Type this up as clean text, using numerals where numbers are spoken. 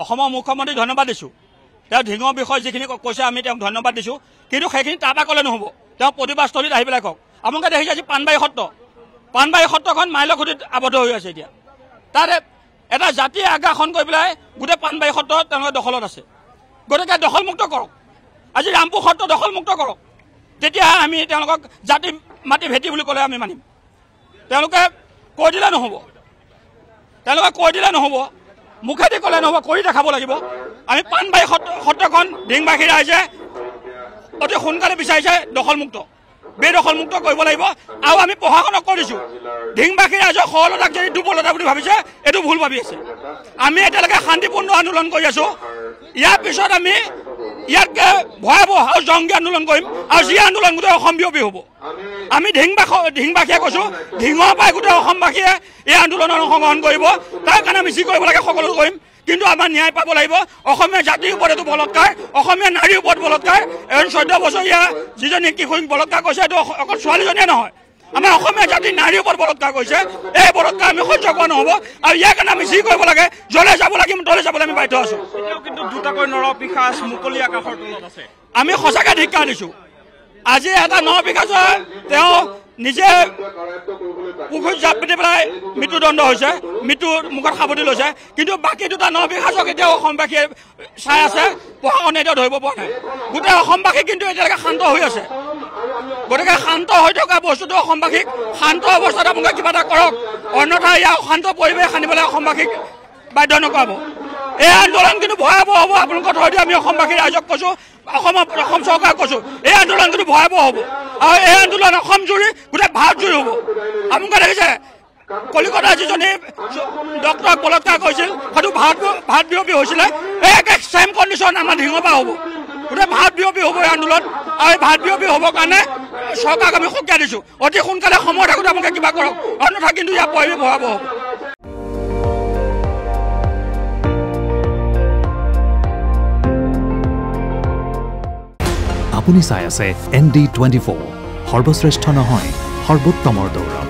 অসমৰ মুখ্যমন্ত্ৰীক ধন্যবাদ দিছোঁ তেওঁ ঢিঙৰ বিষয়ে যিখিনি কৈছে আমি তেওঁক ধন্যবাদ দিছোঁ কিন্তু সেইখিনি তাৰপৰা ক'লে নহ'ব তেওঁ প্ৰতিবাদস্থলীত আহি পেলাই কওক আপোনালোকে দেখিছে আজি পাণবাৰী সত্ৰখন মাইলৰ খুঁটিত আবদ্ধ হৈ আছে এতিয়া তাত এটা জাতি আগ্ৰাসন কৰি পেলাই গোটেই পাণবাৰী সত্ৰ তেওঁলোকে দখলত আছে গতিকে দখলমুক্ত কৰক আজি ৰামপুৰ সত্ৰ দখলমুক্ত কৰক তেতিয়া আমি তেওঁলোকক জাতি মাটি ভেটি বুলি ক'লে আমি মানিম তেওঁলোকে কৈ দিলে নহ'ব মুখেদি ক'লে নহ'ব কৰি দেখাব লাগিব আমি পাণবাৰী সত্ৰখন ঢিংবাসী ৰাইজে অতি সোনকালে বিচাৰিছে দখলমুক্ত বেদখলমুক্ত কৰিব লাগিব আৰু আমি প্ৰশাসনক কৈ দিছোঁ ঢিংবাসী ৰাইজৰ সৰলতাক যদি দুৰ্বলতা বুলি ভাবিছে এইটো ভুল ভাবি আছে আমি এতিয়ালৈকে শান্তিপূৰ্ণ আন্দোলন কৰি আছোঁ ইয়াৰ পিছত আমি ইয়াতকৈ ভয়াৱহ আৰু জংগী আন্দোলন কৰিম আৰু যি আন্দোলন গোটেই অসমব্যাপী হ'ব আমি ঢিংবাসীয়ে কৈছোঁ ঢিঙৰ পৰাই গোটেই অসমবাসীয়ে এই আন্দোলনত অংশগ্ৰহণ কৰিব তাৰ কাৰণে আমি যি কৰিব লাগে সকলো কৰিম কিন্তু আমাৰ ন্যায় পাব লাগিব অসমীয়া জাতিৰ ওপৰত এইটো বলৎকাৰ অসমীয়া নাৰীৰ ওপৰত বলৎকাৰ এজন 14 বছৰীয়া যিজনী কিশোৰীক বলৎকাৰ কৰিছে এইটো অকল ছোৱালীজনীয়ে নহয় আমাৰ অসমীয়া জাতিৰ নাৰীৰ ওপৰত বলৎকাৰ কৰিছে এই বলৎকাৰ আমি সহ্য কৰা নহ'ব আৰু ইয়াৰ কাৰণে আমি যি কৰিব লাগে জ্বলে যাব লাগিম তলে যাবলৈ আমি বাধ্য আছোঁ কিন্তু দুটাকৈ নৰপিশাচ মুকলি আকাশৰ তলত আছে আমি সঁচাকৈ ধিক্কাৰ দিছোঁ আজি এটা নৰপিশাচে তেওঁ নিজে পুখুৰীত জাপ পাতি পেলাই মৃত্যুদণ্ড হৈছে মৃত্যুৰ মুখত সাৱটি লৈছে কিন্তু বাকী দুটা নৰপিশাচক এতিয়াও অসমবাসীয়ে চাই আছে প্ৰশাসনে এতিয়াও ধৰিব পৰা নাই গোটেই অসমবাসী কিন্তু এতিয়ালৈকে শান্ত হৈ আছে গতিকে শান্ত হৈ থকা বস্তুটো অসমবাসীক শান্ত অৱস্থাত আপোনালোকে কিবা এটা কৰক অন্যথা ইয়াৰ অশান্ত পৰিৱেশ আনিবলৈ অসমবাসীক বাধ্য নকৰাব এই আন্দোলন কিন্তু ভয়াৱহ হ'ব আপোনালোকৰ ধৰি আমি অসমবাসী ৰাইজক কৈছোঁ অসম চৰকাৰক কৈছোঁ এই আন্দোলন কিন্তু ভয়াৱহ হ'ব আৰু এই আন্দোলন অসম জুৰি গোটেই ভাৰত জুৰি হ'ব আপোনালোকে দেখিছে কলিকতাৰ যিজনী ডক্টৰক বলৎকাৰ কৰিছিল সেইটো ভাৰতব্যাপী হৈছিলে এই একে ছেম কণ্ডিশ্যন আমাৰ ঢিঙৰ পৰা হ'ব গোটেই ভাৰতব্যাপী হ'ব এই আন্দোলন আৰু এই ভাৰতব্যাপী হ'বৰ কাৰণে চৰকাৰক আমি সকিয়াই দিছোঁ অতি সোনকালে সময় থাকোঁতে আপোনালোকে কিবা কৰক অন্যথা কিন্তু ইয়াৰ পৰিৱেশ ভয়াৱহ হ'ব আপুনি চাই আছে ND24 সৰ্বশ্ৰেষ্ঠ নহয় সৰ্বোত্তমৰ দৌৰ